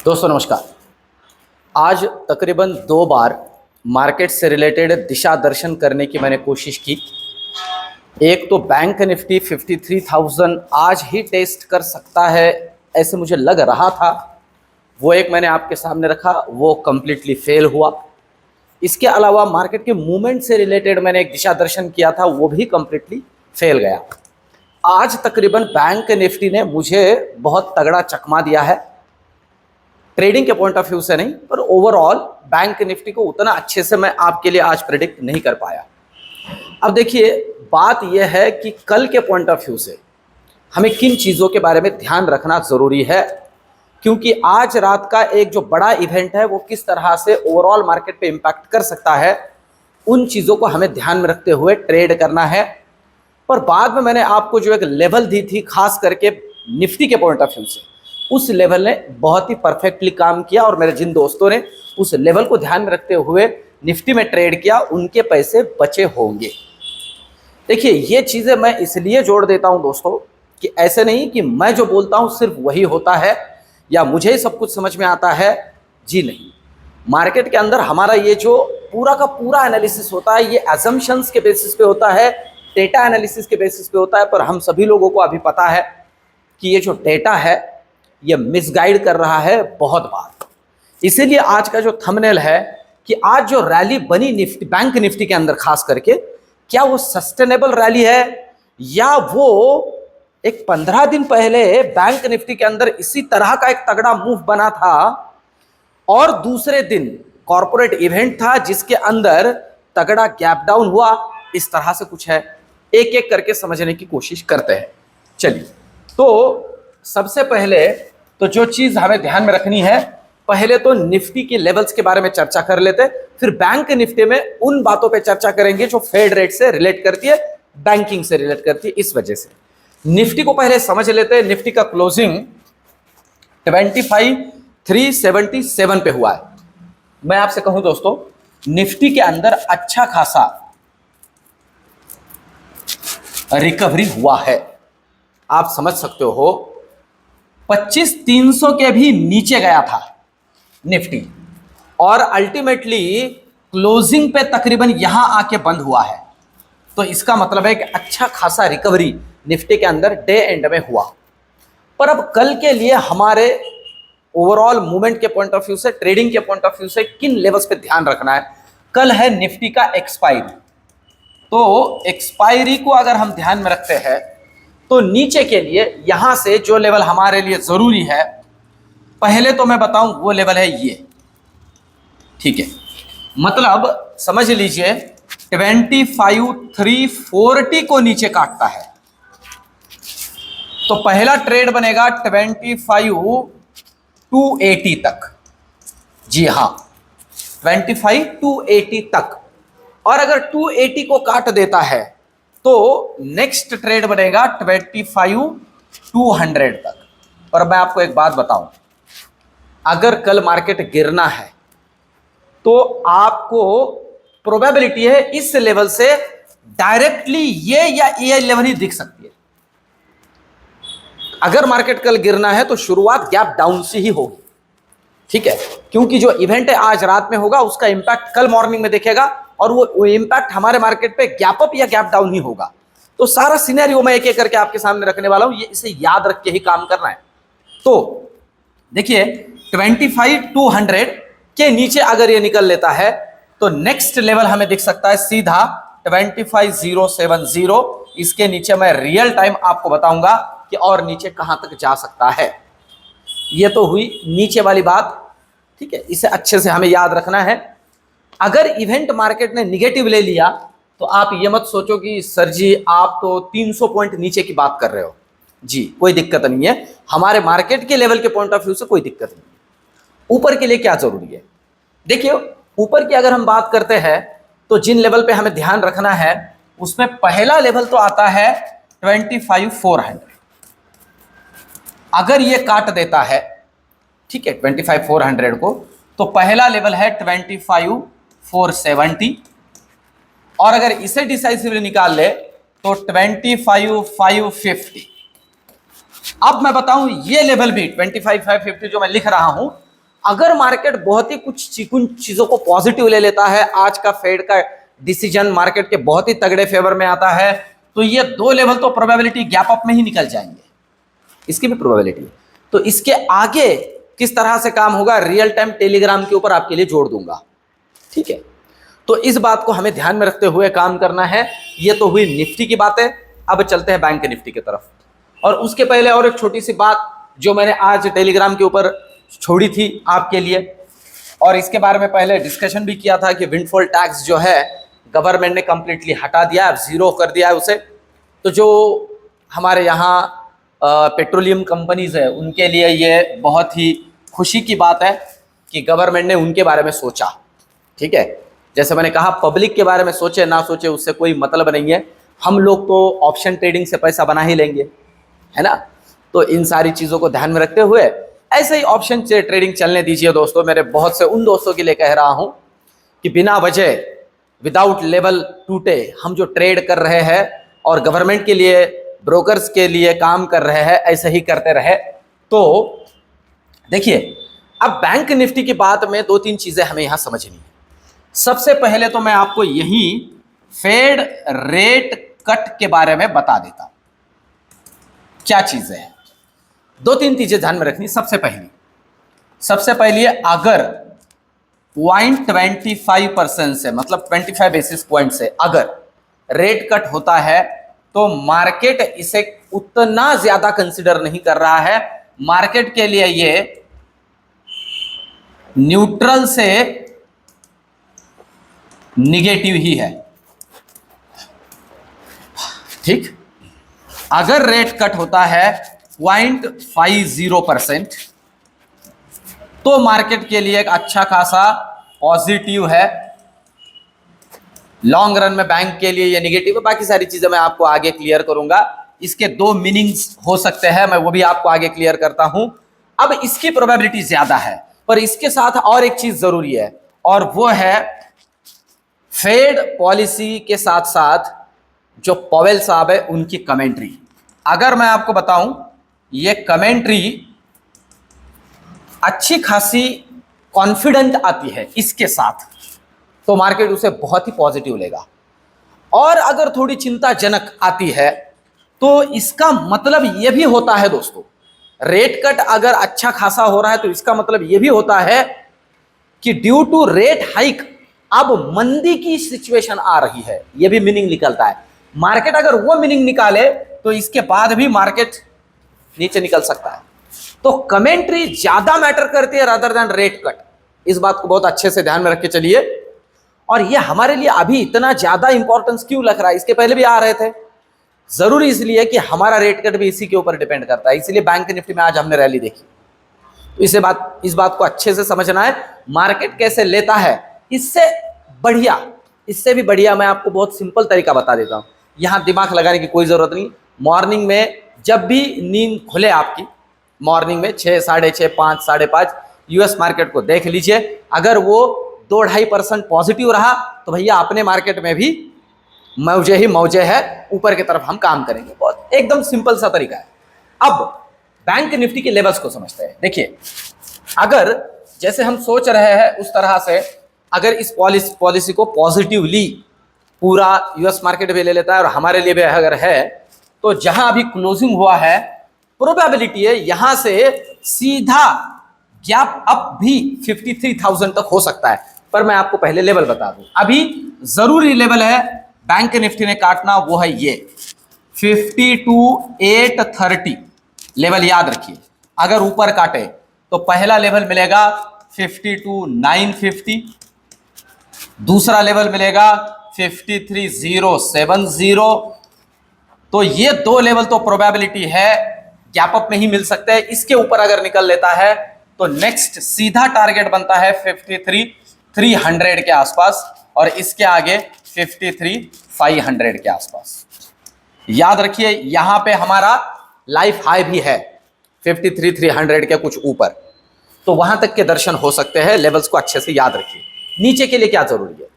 दोस्तों नमस्कार। आज तकरीबन 2 बार मार्केट से रिलेटेड दिशा दर्शन करने की मैंने कोशिश की। एक तो बैंक निफ्टी 53,000 आज ही टेस्ट कर सकता है ऐसे मुझे लग रहा था, वो एक मैंने आपके सामने रखा, वो कम्प्लीटली फेल हुआ। इसके अलावा मार्केट के मूवमेंट से रिलेटेड मैंने एक दिशा दर्शन किया था, वो भी कम्प्लीटली फेल गया। आज तकरीबन बैंक निफ्टी ने मुझे बहुत तगड़ा चकमा दिया है, ट्रेडिंग के पॉइंट ऑफ व्यू से नहीं, पर ओवरऑल बैंक निफ्टी को उतना अच्छे से मैं आपके लिए आज प्रेडिक्ट नहीं कर पाया। अब देखिए, बात यह है कि कल के पॉइंट ऑफ व्यू से हमें किन चीज़ों के बारे में ध्यान रखना ज़रूरी है, क्योंकि आज रात का एक जो बड़ा इवेंट है वो किस तरह से ओवरऑल मार्केट पे इम्पैक्ट कर सकता है, उन चीज़ों को हमें ध्यान में रखते हुए ट्रेड करना है। पर बाद में मैंने आपको जो एक लेवल दी थी, खास करके निफ्टी के पॉइंट ऑफ व्यू से, उस लेवल ने बहुत ही परफेक्टली काम किया और मेरे जिन दोस्तों ने उस लेवल को ध्यान में रखते हुए निफ्टी में ट्रेड किया, उनके पैसे बचे होंगे। देखिए, ये चीज़ें मैं इसलिए जोड़ देता हूं दोस्तों कि ऐसे नहीं कि मैं जो बोलता हूं सिर्फ वही होता है या मुझे ही सब कुछ समझ में आता है। जी नहीं, मार्केट के अंदर हमारा ये जो पूरा का पूरा एनालिसिस होता है, ये एजम्पशंस के बेसिस पे होता है, डेटा एनालिसिस के बेसिस पे होता है। पर हम सभी लोगों को अभी पता है कि ये जो डेटा है ये मिसगाइड कर रहा है बहुत बार। इसीलिए आज का जो थंबनेल है कि आज जो रैली बनी निफ्टी, बैंक निफ्टी के अंदर खास करके, क्या वो सस्टेनेबल रैली है या वो एक 15 दिन पहले बैंक निफ्टी के अंदर इसी तरह का एक तगड़ा मूव बना था और दूसरे दिन कॉर्पोरेट इवेंट था जिसके अंदर तगड़ा गैप डाउन हुआ। इस तरह से कुछ है, एक एक करके समझने की कोशिश करते हैं। चलिए, तो सबसे पहले तो जो चीज हमें ध्यान में रखनी है, पहले तो निफ्टी के लेवल्स के बारे में चर्चा कर लेते, फिर बैंक निफ्टी में उन बातों पे चर्चा करेंगे जो फेड रेट से रिलेट करती है, बैंकिंग से रिलेट करती है। इस वजह से निफ्टी को पहले समझ लेते हैं। निफ्टी का क्लोजिंग 25,377 पे हुआ है। मैं आपसे कहूं दोस्तों, निफ्टी के अंदर अच्छा खासा रिकवरी हुआ है। आप समझ सकते हो, 25,300 के भी नीचे गया था निफ्टी और अल्टीमेटली क्लोजिंग पे तकरीबन यहां आके बंद हुआ है। तो इसका मतलब है कि अच्छा खासा रिकवरी निफ्टी के अंदर डे एंड में हुआ। पर अब कल के लिए हमारे ओवरऑल मूवमेंट के पॉइंट ऑफ व्यू से, ट्रेडिंग के पॉइंट ऑफ व्यू से किन लेवल्स पे ध्यान रखना है। कल है निफ्टी का एक्सपायरी, तो एक्सपायरी को अगर हम ध्यान में रखते हैं तो नीचे के लिए यहां से जो लेवल हमारे लिए जरूरी है, पहले तो मैं बताऊं वो लेवल है ये, ठीक है। मतलब समझ लीजिए 25,340 को नीचे काटता है तो पहला ट्रेड बनेगा 25,280 तक। जी हां, 25,280 तक। और अगर 280 को काट देता है तो नेक्स्ट ट्रेड बनेगा 25,200 तक। और मैं आपको एक बात बताऊं, अगर कल मार्केट गिरना है तो आपको प्रोबेबिलिटी है इस लेवल से डायरेक्टली ये या ये लेवल ही दिख सकती है। अगर मार्केट कल गिरना है तो शुरुआत गैप डाउन से ही होगी, ठीक है, क्योंकि जो इवेंट है आज रात में होगा उसका इंपैक्ट कल मॉर्निंग में दिखेगा और वो इंपैक्ट हमारे मार्केट पे गैप अप या गैप डाउन ही होगा। तो सारा सिनेरियो मैं एक एक करके आपके सामने रखने वाला हूं, ये इसे याद रख के ही काम करना है। तो देखिए, 25,200 के नीचे अगर ये निकल लेता है तो नेक्स्ट लेवल हमें दिख सकता है सीधा 25,070। इसके नीचे मैं रियल टाइम आपको बताऊंगा कि और नीचे कहां तक जा सकता है। ये तो हुई नीचे वाली बात, ठीक है, इसे अच्छे से हमें याद रखना है। अगर इवेंट मार्केट ने निगेटिव ले लिया तो आप ये मत सोचो कि सर जी आप तो 300 पॉइंट नीचे की बात कर रहे हो। जी, कोई दिक्कत नहीं है, हमारे मार्केट के लेवल के पॉइंट ऑफ व्यू से कोई दिक्कत नहीं है। ऊपर के लिए क्या जरूरी है, देखिए, ऊपर की अगर हम बात करते हैं तो जिन लेवल पे हमें ध्यान रखना है उसमें पहला लेवल तो आता है 25,400। अगर ये काट देता है, ठीक है, 25,400 को, तो पहला लेवल है 25,470 और अगर इसे डिसाइसिवली निकाल ले तो 25,550। अब मैं बताऊं, ये लेवल भी 25,550 जो मैं लिख रहा हूं, अगर मार्केट बहुत ही कुछ चीजों को पॉजिटिव ले लेता है, आज का फेड का डिसीजन मार्केट के बहुत ही तगड़े फेवर में आता है, तो ये 2 लेवल तो प्रोबेबिलिटी गैप अप में ही निकल जाएंगे, इसकी भी प्रोबेबिलिटी है। तो इसके आगे किस तरह से काम होगा, रियल टाइम टेलीग्राम के ऊपर आपके लिए जोड़ दूंगा, ठीक है। तो इस बात को हमें ध्यान में रखते हुए काम करना है। ये तो हुई निफ्टी की बातें, अब चलते हैं बैंक निफ्टी की तरफ। और उसके पहले और एक छोटी सी बात जो मैंने आज टेलीग्राम के ऊपर छोड़ी थी आपके लिए, और इसके बारे में पहले डिस्कशन भी किया था कि विंडफॉल टैक्स जो है गवर्नमेंट ने कंप्लीटली हटा दिया, अब जीरो कर दिया है उसे। तो जो हमारे यहाँ पेट्रोलियम कंपनीज है उनके लिए ये बहुत ही खुशी की बात है कि गवर्नमेंट ने उनके बारे में सोचा, ठीक है। जैसे मैंने कहा, पब्लिक के बारे में सोचे ना सोचे उससे कोई मतलब नहीं है, हम लोग तो ऑप्शन ट्रेडिंग से पैसा बना ही लेंगे, है ना। तो इन सारी चीज़ों को ध्यान में रखते हुए ऐसे ही ऑप्शन से ट्रेडिंग चलने दीजिए दोस्तों। मेरे बहुत से उन दोस्तों के लिए कह रहा हूं कि बिना वजह, विदाउट लेवल टूटे हम जो ट्रेड कर रहे हैं और गवर्नमेंट के लिए, ब्रोकर्स के लिए काम कर रहे हैं, ऐसे ही करते रहे। तो देखिए, अब बैंक निफ्टी की बात में 2-3 चीजें हमें यहां समझनी है। सबसे पहले तो मैं आपको यही फेड रेट कट के बारे में बता देता हूं, क्या चीजें हैं। 2-3 चीजें ध्यान में रखनी। सबसे पहली है, अगर 0.25% से, मतलब 25 बेसिस पॉइंट से अगर रेट कट होता है तो मार्केट इसे उतना ज्यादा कंसिडर नहीं कर रहा है। मार्केट के लिए ये न्यूट्रल से निगेटिव ही है, ठीक। अगर रेट कट होता है 0.50% तो मार्केट के लिए एक अच्छा खासा पॉजिटिव है। लॉन्ग रन में बैंक के लिए ये निगेटिव है। बाकी सारी चीजें मैं आपको आगे क्लियर करूंगा। इसके 2 मीनिंग्स हो सकते हैं, मैं वो भी आपको आगे क्लियर करता हूं। अब इसकी प्रोबेबिलिटी ज्यादा है, पर इसके साथ और एक चीज जरूरी है, और वो है फेड पॉलिसी के साथ साथ जो पॉवेल साहब है उनकी कमेंट्री। अगर मैं आपको बताऊं, ये कमेंट्री अच्छी खासी कॉन्फिडेंट आती है इसके साथ, तो मार्केट उसे बहुत ही पॉजिटिव लेगा। और अगर थोड़ी चिंताजनक आती है तो इसका मतलब यह भी होता है दोस्तों, रेट कट अगर अच्छा खासा हो रहा है तो इसका मतलब यह भी होता है कि ड्यू टू रेट हाइक अब मंदी की सिचुएशन आ रही है। यह भी मीनिंग निकलता है। मार्केट अगर वो मीनिंग निकाले तो इसके बाद भी मार्केट नीचे निकल सकता है। तो कमेंट्री ज्यादा मैटर करती है रादर देन रेट कट। इस बात को बहुत अच्छे से ध्यान में रख के चलिए। और ये हमारे लिए अभी इतना ज्यादा इंपॉर्टेंस क्यों लग रहा है, इसके पहले भी आ रहे थे, जरूरी इसलिए कि हमारा रेट कट भी इसी के ऊपर डिपेंड करता है। इसलिए बैंक निफ्टी में आज हमने रैली देखी। तो इस बात को अच्छे से समझना है, मार्केट कैसे लेता है। इससे भी बढ़िया मैं आपको बहुत सिंपल तरीका बता देता हूं, यहां दिमाग लगाने की कोई जरूरत नहीं। मॉर्निंग में जब भी नींद खुले आपकी, मॉर्निंग में 6, 6:30, 5, 5:30 यूएस मार्केट को देख लीजिए। अगर वो 2-2.5% पॉजिटिव रहा तो भैया अपने मार्केट में भी मौजे है, ऊपर की तरफ हम काम करेंगे। बहुत एकदम सिंपल सा तरीका है। अब बैंक निफ्टी के लेवल्स को समझते हैं। देखिए, अगर जैसे हम सोच रहे हैं उस तरह से अगर इस पॉलिसी को पॉजिटिवली पूरा यूएस मार्केट भी ले लेता है और हमारे लिए भी अगर है, तो जहां अभी क्लोजिंग हुआ है प्रोबेबिलिटी है यहां से सीधा गैप अप भी 53,000 तक हो सकता है। पर मैं आपको पहले लेवल बता दूं, अभी जरूरी लेवल है बैंक निफ्टी ने काटना, वो है ये 52,830 लेवल। याद रखिए, अगर ऊपर काटे तो पहला लेवल मिलेगा 52,950, दूसरा लेवल मिलेगा 53,070। तो ये 2 लेवल तो प्रोबेबिलिटी है गैप अप में ही मिल सकते हैं। इसके ऊपर अगर निकल लेता है तो नेक्स्ट सीधा टारगेट बनता है 53,300 के आसपास, और इसके आगे 53,500 के आसपास। याद रखिए, यहां पे हमारा लाइफ हाई भी है 53,300 के कुछ ऊपर, तो वहां तक के दर्शन हो सकते हैं। लेवल्स को अच्छे से याद रखिए। नीचे के लिए क्या जरूरी है,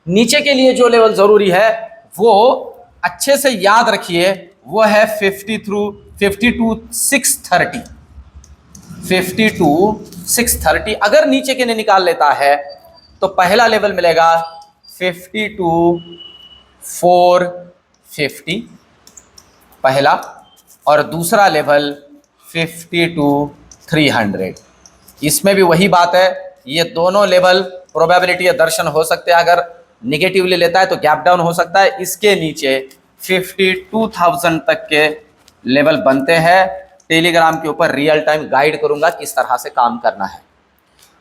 नीचे के लिए जो लेवल जरूरी है वो अच्छे से याद रखिए, वो है 52,630 630 अगर नीचे के ने निकाल लेता है तो पहला लेवल मिलेगा 52,450 पहला, और दूसरा लेवल 52,300। इसमें भी वही बात है, ये दोनों लेवल प्रोबेबिलिटी या दर्शन हो सकते हैं। अगर निगेटिवली लेता है तो गैप डाउन हो सकता है। इसके नीचे 52,000 तक के लेवल बनते हैं। टेलीग्राम के ऊपर रियल टाइम गाइड करूंगा किस तरह से काम करना है।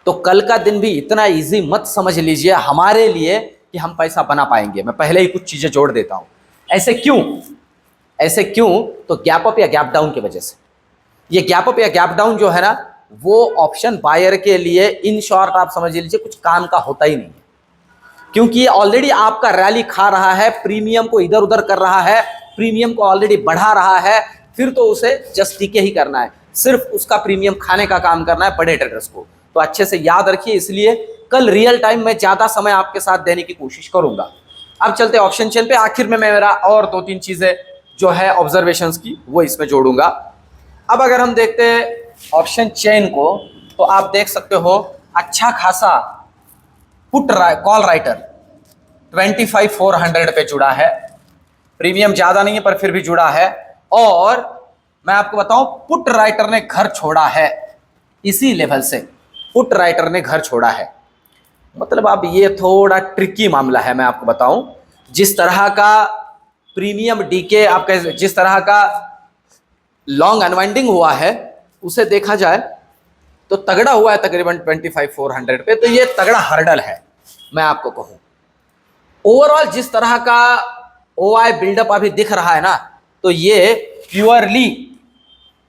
तो कल का दिन भी इतना इजी मत समझ लीजिए हमारे लिए कि हम पैसा बना पाएंगे। मैं पहले ही कुछ चीजें जोड़ देता हूं। ऐसे क्यों? तो गैप अप या गैप डाउन की वजह से। ये गैप अप या गैप डाउन जो है ना, वो ऑप्शन बायर के लिए इन शॉर्ट आप समझ लीजिए कुछ काम का होता ही नहीं है, क्योंकि ये ऑलरेडी आपका रैली खा रहा है, प्रीमियम को इधर उधर कर रहा है, प्रीमियम को ऑलरेडी बढ़ा रहा है। फिर तो उसे जस्ट टीके ही करना है, सिर्फ उसका प्रीमियम खाने का काम करना है बड़े ट्रेडर्स को। तो अच्छे से याद रखिए, इसलिए कल रियल टाइम में ज्यादा समय आपके साथ देने की कोशिश करूंगा। अब चलते ऑप्शन चेन पे। आखिर में मैं मेरा और 2-3 चीजें जो है ऑब्जर्वेशंस की वो इसमें जोड़ूंगा। अब अगर हम देखते हैं ऑप्शन चेन को, तो आप देख सकते हो अच्छा खासा पुट कॉल राइटर 25,400 पे जुड़ा है। प्रीमियम ज्यादा नहीं है पर फिर भी जुड़ा है। और मैं आपको बताऊं, पुट राइटर ने घर छोड़ा है इसी लेवल से। पुट राइटर ने घर छोड़ा है, मतलब अब ये थोड़ा ट्रिकी मामला है। मैं आपको बताऊं, जिस तरह का प्रीमियम डीके आप कह, जिस तरह का लॉन्ग अनवाइंडिंग हुआ है उसे देखा जाए तो तगड़ा हुआ है तकरीबन 25,400 पे। तो ये तगड़ा हर्डल है मैं आपको कहूं। ओवरऑल जिस तरह का ओआई बिल्डअप अभी दिख रहा है ना, तो ये प्योरली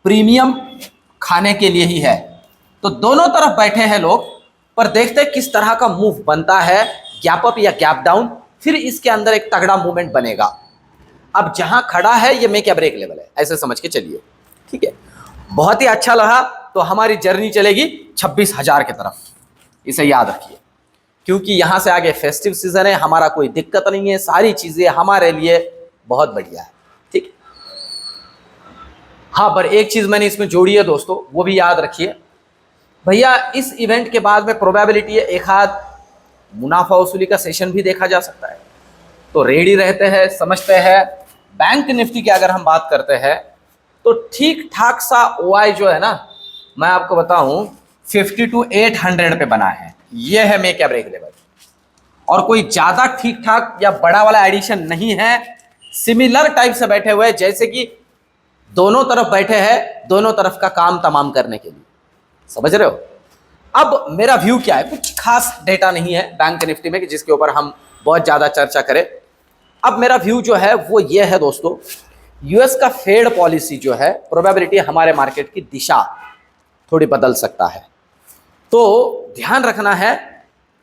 प्रीमियम खाने के लिए ही है। तो दोनों तरफ बैठे हैं लोग, पर देखते हैं किस तरह का मूव बनता है, गैप अप या गैप डाउन। फिर इसके अंदर एक तगड़ा मूवमेंट बनेगा। अब जहां खड़ा है ये मेक या ब्रेक लेवल है, ऐसे समझ के चलिए, ठीक है। बहुत ही अच्छा लगा। तो हमारी जर्नी चलेगी 26,000 की तरफ, इसे याद रखिए, क्योंकि यहां से आगे फेस्टिव सीजन है, हमारा कोई दिक्कत नहीं है, सारी चीजें हमारे लिए बहुत बढ़िया है, ठीक। हाँ, पर एक चीज मैंने इसमें जोड़ी है दोस्तों, वो भी याद रखिए भैया। इस इवेंट के बाद में प्रोबेबिलिटी है एक आध मुनाफा वसूली का सेशन भी देखा जा सकता है। तो रेडी रहते हैं, समझते हैं। बैंक निफ्टी की अगर हम बात करते हैं तो ठीक ठाक सा ओआई जो है ना, मैं आपको बताऊं 52,800 पे बना है। ये है मेक या ब्रेक लेवल, और कोई ज्यादा ठीक ठाक या बड़ा वाला एडिशन नहीं है। सिमिलर टाइप से बैठे हुए जैसे कि दोनों तरफ बैठे हैं, दोनों तरफ का काम तमाम करने के लिए, समझ रहे हो। अब मेरा व्यू क्या है, कुछ खास डेटा नहीं है बैंक निफ्टी में कि जिसके ऊपर हम बहुत ज्यादा चर्चा करें। अब मेरा व्यू जो है वो ये है दोस्तों, यूएस का फेड पॉलिसी जो है, प्रोबेबिलिटी हमारे मार्केट की दिशा थोड़ी बदल सकता है, तो ध्यान रखना है।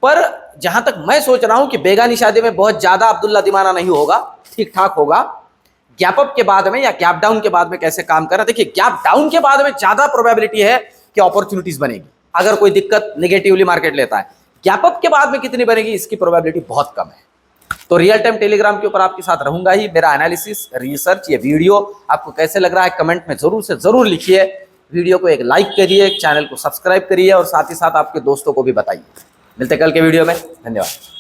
पर जहां तक मैं सोच रहा हूं कि बेगानी शादी में बहुत ज्यादा अब्दुल्ला दीवाना नहीं होगा, ठीक ठाक होगा। गैप अप के बाद में या गैप डाउन के बाद में कैसे काम करना, देखिए गैप डाउन के बाद में ज्यादा प्रोबेबिलिटी है कि अपॉर्चुनिटीज बनेगी, अगर कोई दिक्कत नेगेटिवली मार्केट लेता है। गैप अप के बाद में कितनी बनेगी इसकी प्रोबेबिलिटी बहुत कम है। तो रियल टाइम टेलीग्राम के ऊपर आपके साथ रहूंगा ही। मेरा एनालिसिस, रिसर्च, ये वीडियो आपको कैसे लग रहा है कमेंट में जरूर से जरूर लिखिए। वीडियो को एक लाइक करिए, चैनल को सब्सक्राइब करिए और साथ ही साथ आपके दोस्तों को भी बताइए। मिलते कल के वीडियो में, धन्यवाद।